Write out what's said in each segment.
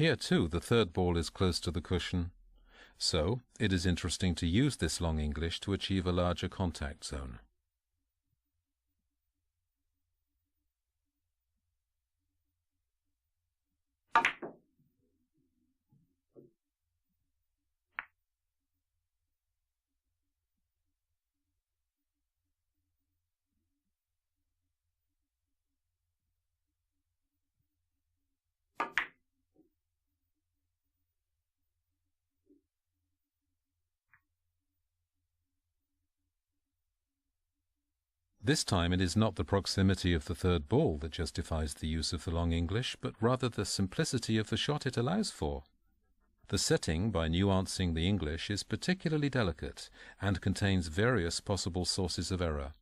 Here too the third ball is close to the cushion, so it is interesting to use this long English to achieve a larger contact zone. This time it is not the proximity of the third ball that justifies the use of the long English, but rather the simplicity of the shot it allows for. The setting, by nuancing the English, is particularly delicate and contains various possible sources of error.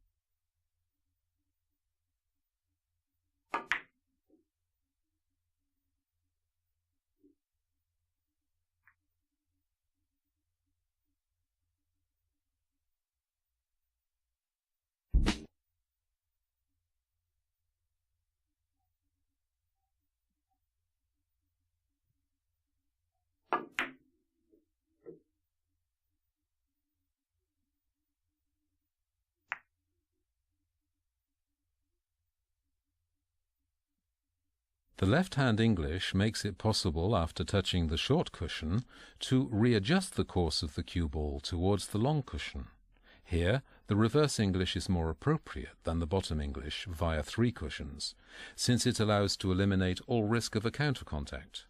The left-hand English makes it possible, after touching the short cushion, to readjust the course of the cue ball towards the long cushion. Here, the reverse English is more appropriate than the bottom English via 3 cushions, since it allows to eliminate all risk of a counter contact.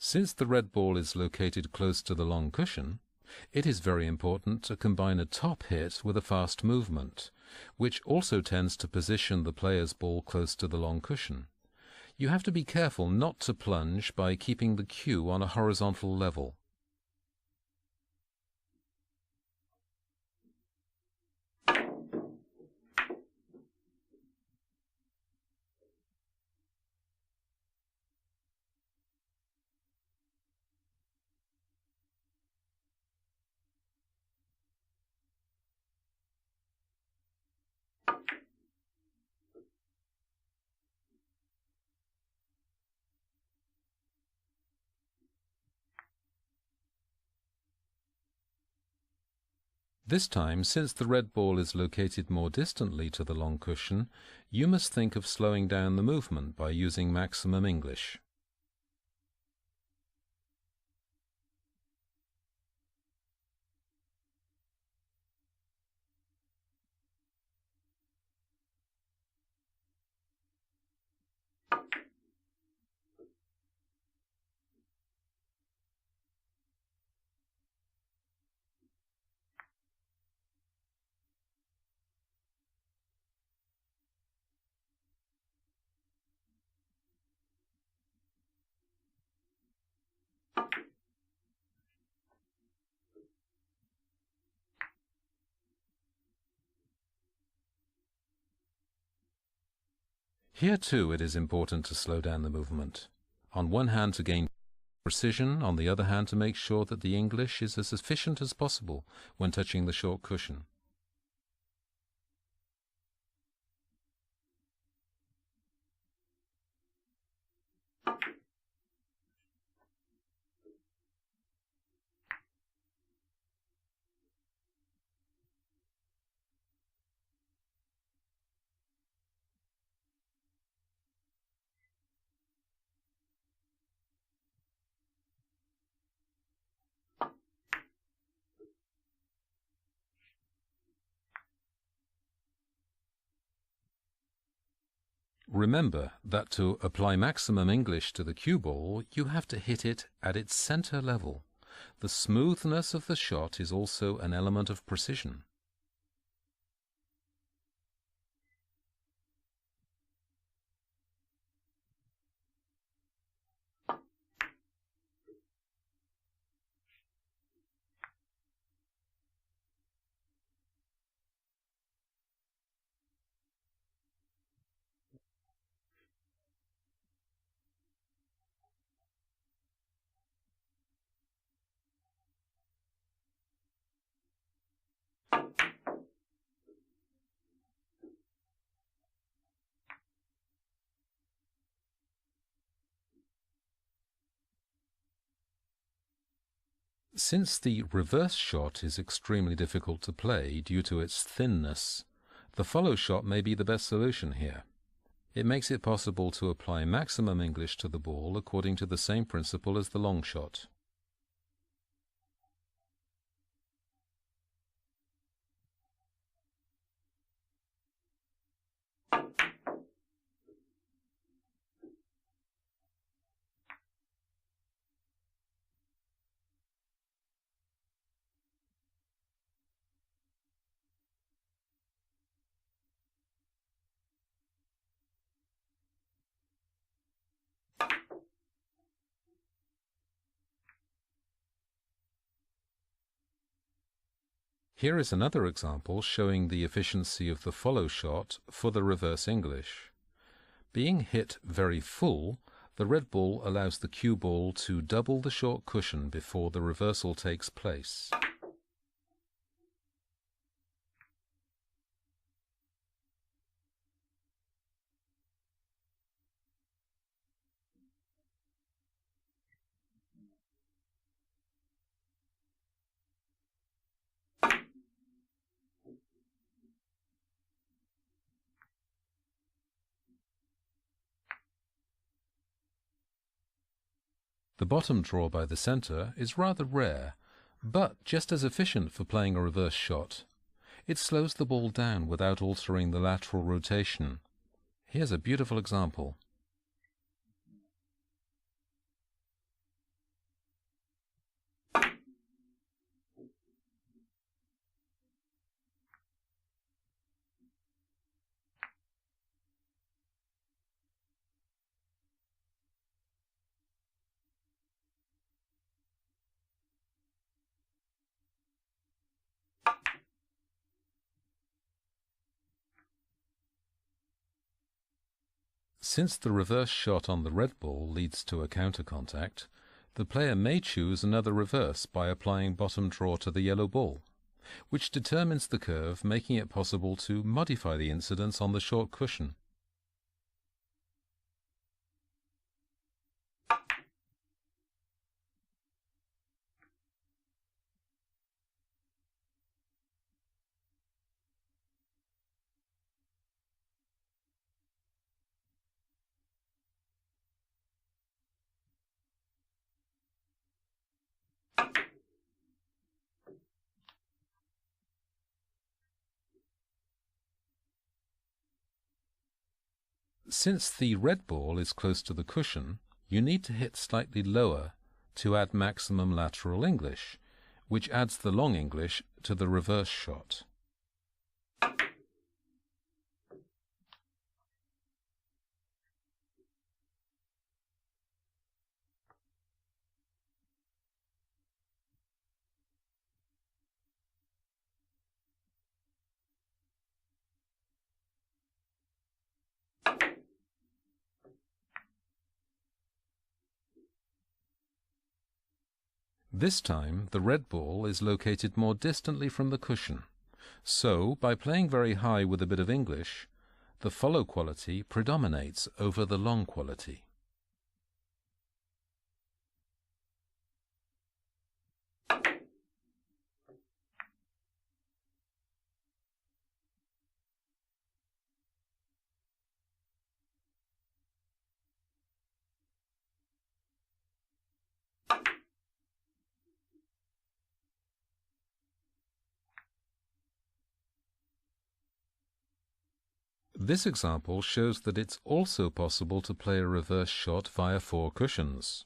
Since the red ball is located close to the long cushion, it is very important to combine a top hit with a fast movement, which also tends to position the player's ball close to the long cushion. You have to be careful not to plunge by keeping the cue on a horizontal level. This time, since the red ball is located more distantly to the long cushion, you must think of slowing down the movement by using maximum English. Here too it is important to slow down the movement. On one hand to gain precision, on the other hand to make sure that the English is as efficient as possible when touching the short cushion. Remember that to apply maximum English to the cue ball, you have to hit it at its center level. The smoothness of the shot is also an element of precision. Since the reverse shot is extremely difficult to play due to its thinness, the follow shot may be the best solution here. It makes it possible to apply maximum English to the ball according to the same principle as the long shot. Here is another example showing the efficiency of the follow shot for the reverse English. Being hit very full, the red ball allows the cue ball to double the short cushion before the reversal takes place. The bottom draw by the center is rather rare, but just as efficient for playing a reverse shot. It slows the ball down without altering the lateral rotation. Here's a beautiful example. Since the reverse shot on the red ball leads to a counter contact, the player may choose another reverse by applying bottom draw to the yellow ball, which determines the curve, making it possible to modify the incidence on the short cushion. Since the red ball is close to the cushion, you need to hit slightly lower to add maximum lateral English, which adds the long English to the reverse shot. This time, the red ball is located more distantly from the cushion, so by playing very high with a bit of English, the follow quality predominates over the long quality. This example shows that it's also possible to play a reverse shot via 4 cushions.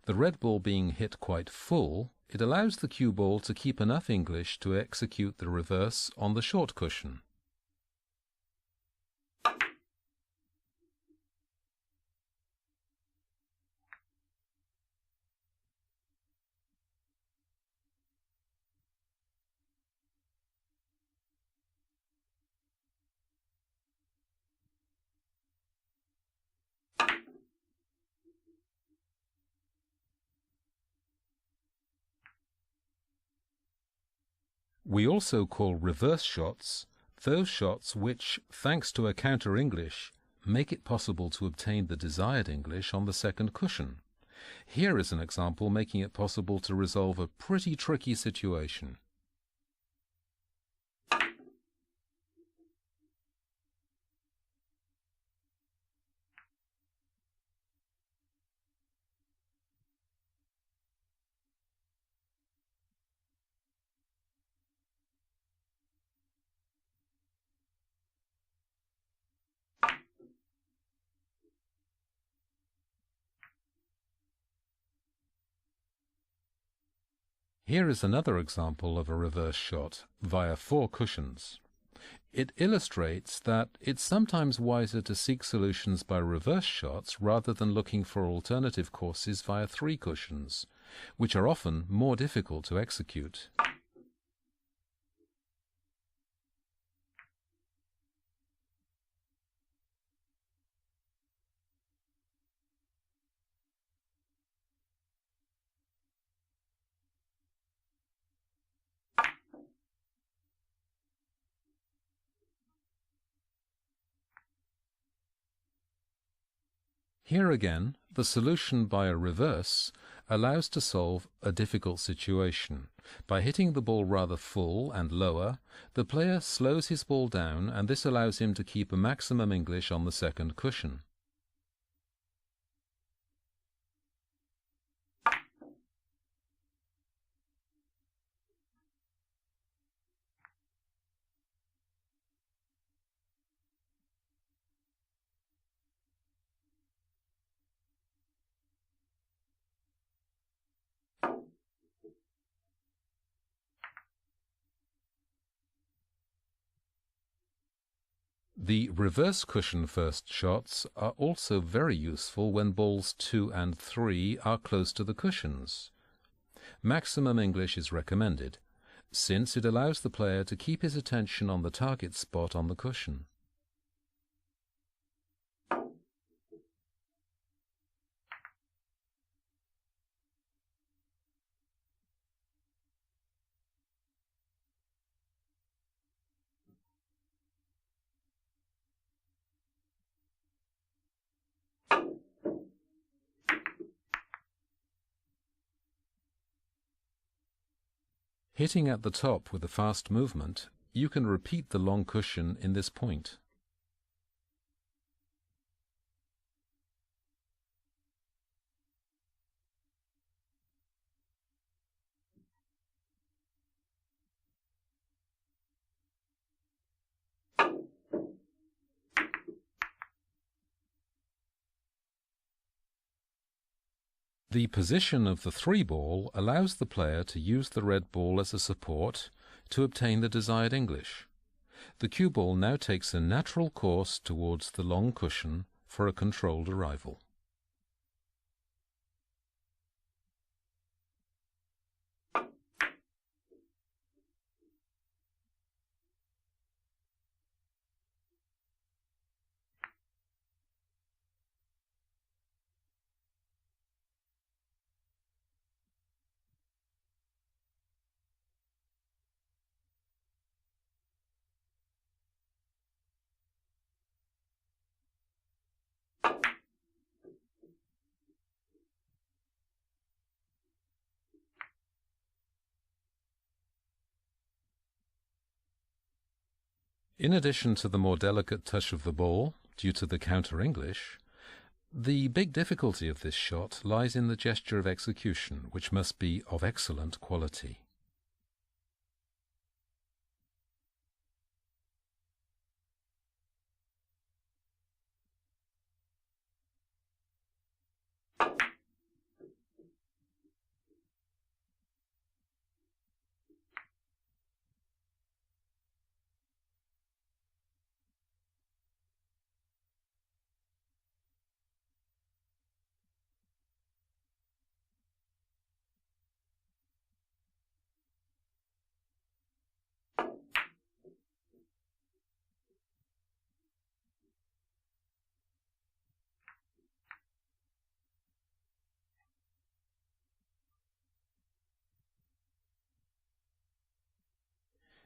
The red ball being hit quite full, it allows the cue ball to keep enough English to execute the reverse on the short cushion. We also call reverse shots those shots which, thanks to a counter English, make it possible to obtain the desired English on the second cushion, Here is an example making it possible to resolve a pretty tricky situation. Here is another example of a reverse shot via 4 cushions. It illustrates that it's sometimes wiser to seek solutions by reverse shots rather than looking for alternative courses via 3 cushions, which are often more difficult to execute. Here again, the solution by a reverse allows to solve a difficult situation. By hitting the ball rather full and lower, the player slows his ball down, and this allows him to keep a maximum English on the second cushion. The reverse cushion first shots are also very useful when balls 2 and 3 are close to the cushions. Maximum English is recommended, since it allows the player to keep his attention on the target spot on the cushion. Hitting at the top with a fast movement, you can repeat the long cushion in this point. The position of the 3 ball allows the player to use the red ball as a support to obtain the desired English. The cue ball now takes a natural course towards the long cushion for a controlled arrival. In addition to the more delicate touch of the ball, due to the counter-English, the big difficulty of this shot lies in the gesture of execution, which must be of excellent quality.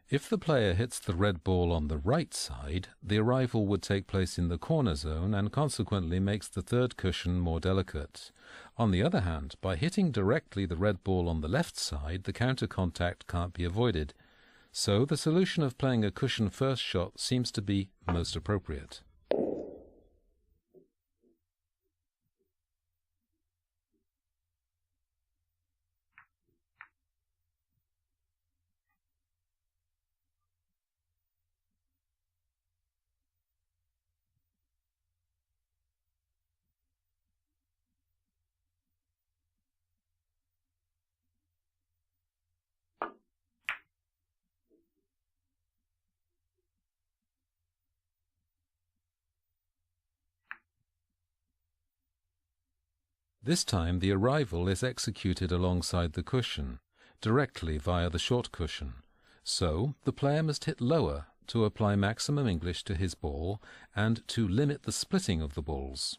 If the player hits the red ball on the right side, the arrival would take place in the corner zone and consequently makes the third cushion more delicate. On the other hand, by hitting directly the red ball on the left side, the counter contact can't be avoided. So the solution of playing a cushion first shot seems to be most appropriate. This time the arrival is executed alongside the cushion, directly via the short cushion. So the player must hit lower to apply maximum English to his ball and to limit the splitting of the balls.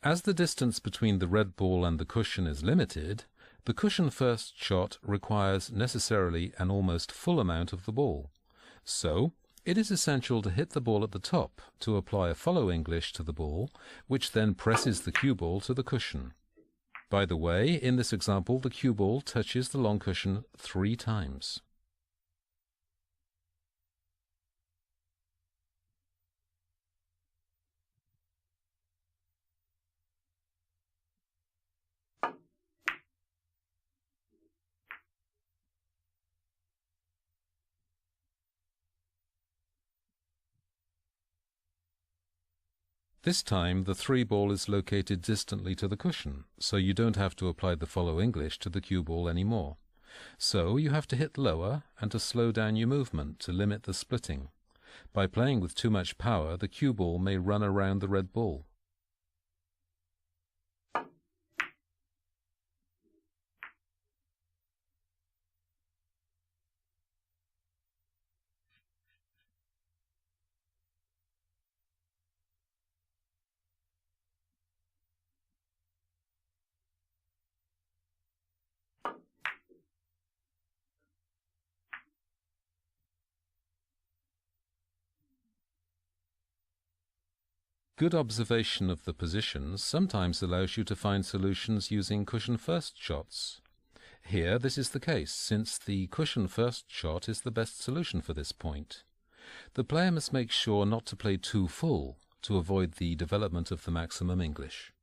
As the distance between the red ball and the cushion is limited, the cushion first shot requires necessarily an almost full amount of the ball. So, it is essential to hit the ball at the top to apply a follow English to the ball, which then presses the cue ball to the cushion. By the way, in this example, the cue ball touches the long cushion 3 times. This time the 3 ball is located distantly to the cushion, so you don't have to apply the follow English to the cue ball anymore. So you have to hit lower and to slow down your movement to limit the splitting. By playing with too much power, the cue ball may run around the red ball. Good observation of the positions sometimes allows you to find solutions using cushion first shots. Here this is the case, since the cushion first shot is the best solution for this point. The player must make sure not to play too full to avoid the development of the maximum English.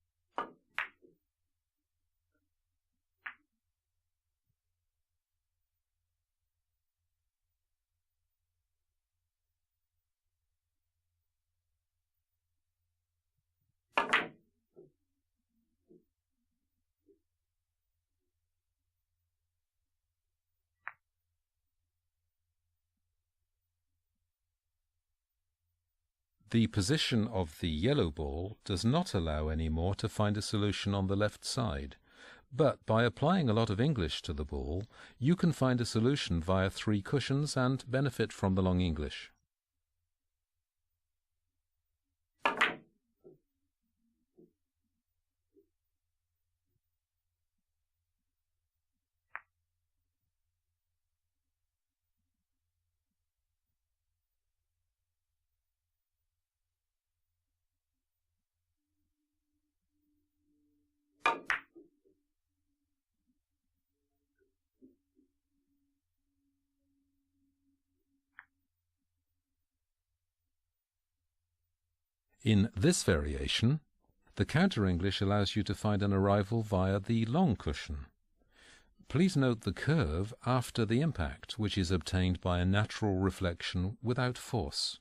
The position of the yellow ball does not allow any more to find a solution on the left side, but by applying a lot of English to the ball, you can find a solution via 3 cushions and benefit from the long English. In this variation, the counter-English allows you to find an arrival via the long cushion. Please note the curve after the impact, which is obtained by a natural reflection without force.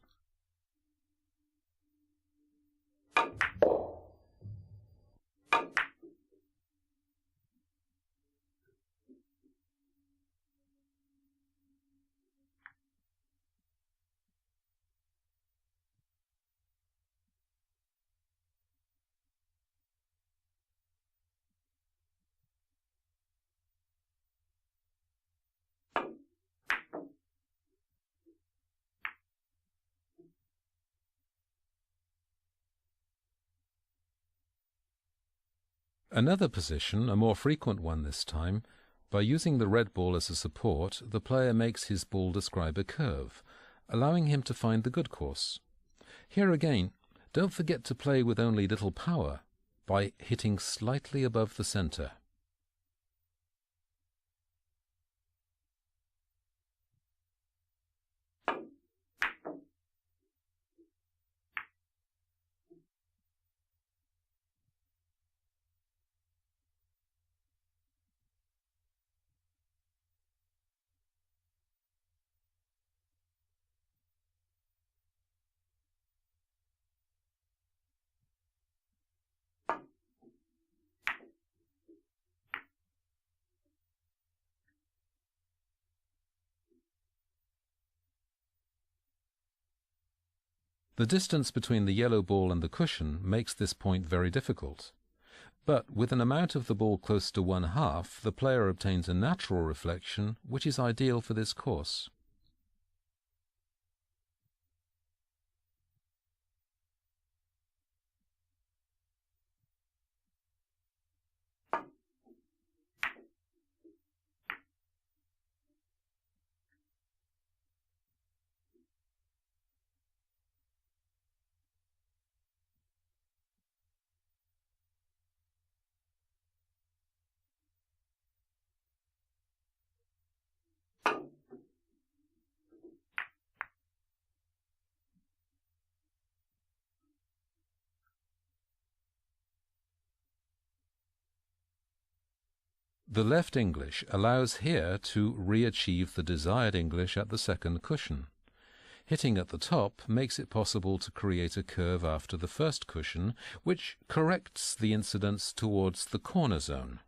Another position, a more frequent one this time, by using the red ball as a support, the player makes his ball describe a curve, allowing him to find the good course. Here again, don't forget to play with only little power, by hitting slightly above the center. The distance between the yellow ball and the cushion makes this point very difficult. But with an amount of the ball close to 1/2, the player obtains a natural reflection which is ideal for this course. The left English allows here to re-achieve the desired English at the second cushion. Hitting at the top makes it possible to create a curve after the first cushion, which corrects the incidence towards the corner zone.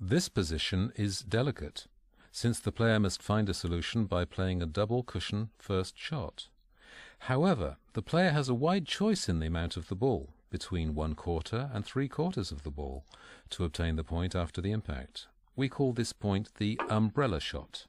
This position is delicate, since the player must find a solution by playing a double cushion first shot. However, the player has a wide choice in the amount of the ball, between 1/4 and 3/4 of the ball, to obtain the point after the impact. We call this point the umbrella shot.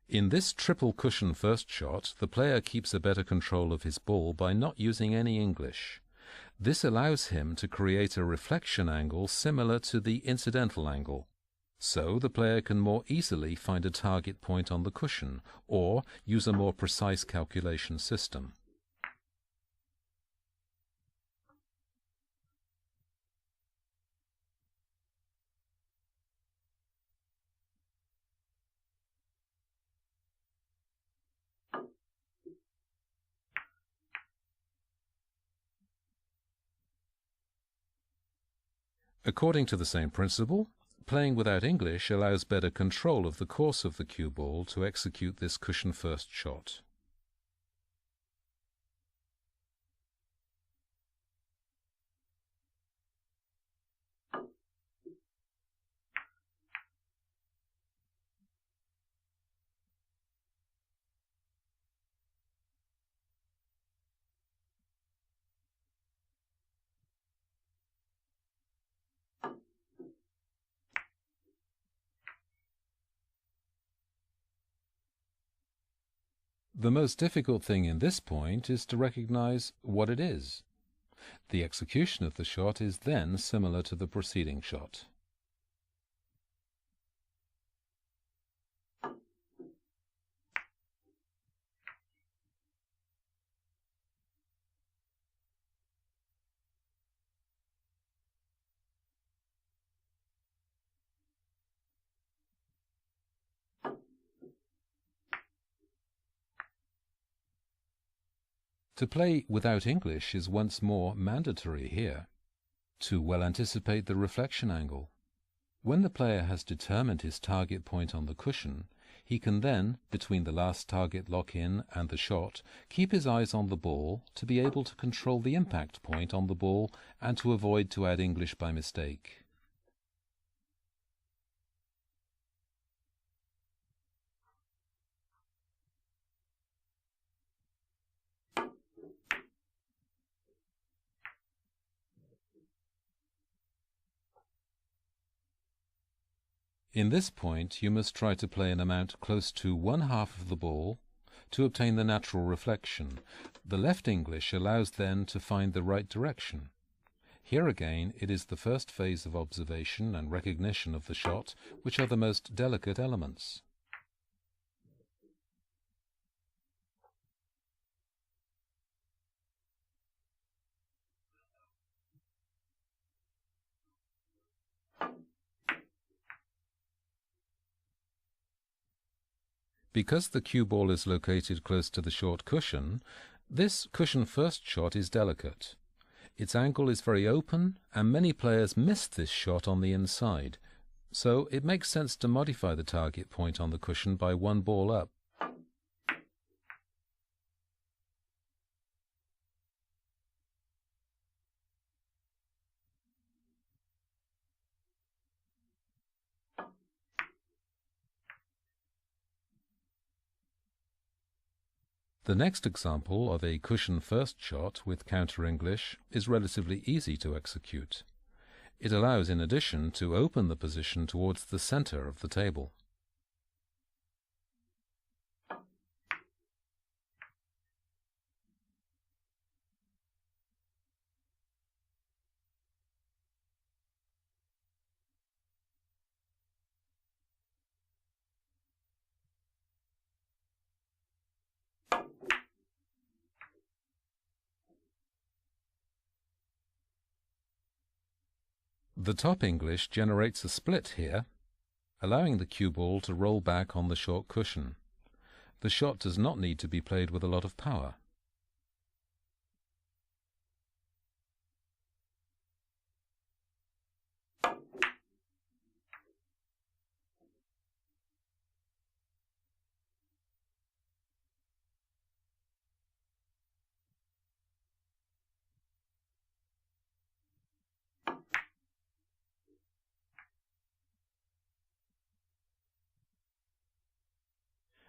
In this triple cushion first shot, the player keeps a better control of his ball by not using any English. This allows him to create a reflection angle similar to the incidental angle. So the player can more easily find a target point on the cushion, or use a more precise calculation system. According to the same principle, playing without English allows better control of the course of the cue ball to execute this cushion first shot. The most difficult thing in this point is to recognize what it is. The execution of the shot is then similar to the preceding shot. To play without English is once more mandatory here, to well anticipate the reflection angle. When the player has determined his target point on the cushion, he can then, between the last target lock-in and the shot, keep his eyes on the ball to be able to control the impact point on the ball and to avoid to add English by mistake. In this point, you must try to play an amount close to 1/2 of the ball to obtain the natural reflection. The left English allows then to find the right direction. Here again, it is the first phase of observation and recognition of the shot which are the most delicate elements. Because the cue ball is located close to the short cushion, this cushion first shot is delicate. Its angle is very open, and many players miss this shot on the inside, so it makes sense to modify the target point on the cushion by one ball up. The next example of a cushion first shot with counter-English is relatively easy to execute. It allows, in addition, to open the position towards the center of the table. The top English generates a split here, allowing the cue ball to roll back on the short cushion. The shot does not need to be played with a lot of power.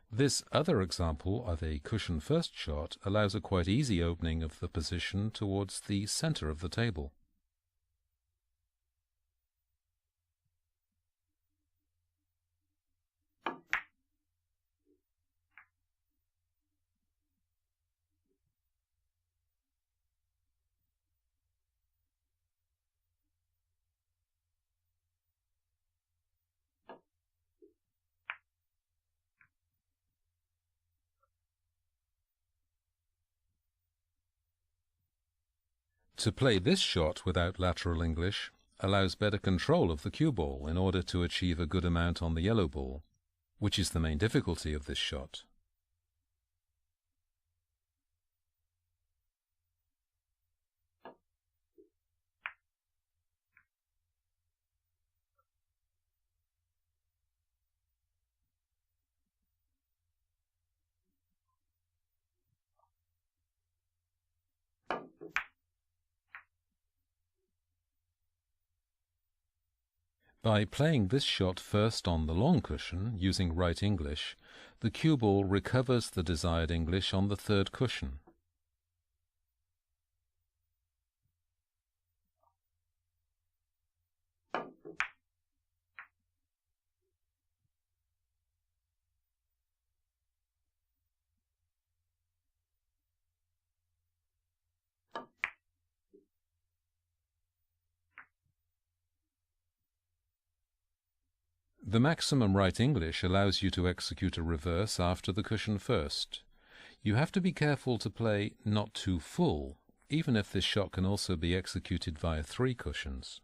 This other example of a cushion first shot allows a quite easy opening of the position towards the center of the table. To play this shot without lateral English allows better control of the cue ball in order to achieve a good amount on the yellow ball, which is the main difficulty of this shot. By playing this shot first on the long cushion, using right English, the cue ball recovers the desired English on the third cushion. The maximum right English allows you to execute a reverse after the cushion first. You have to be careful to play not too full, even if this shot can also be executed via 3 cushions.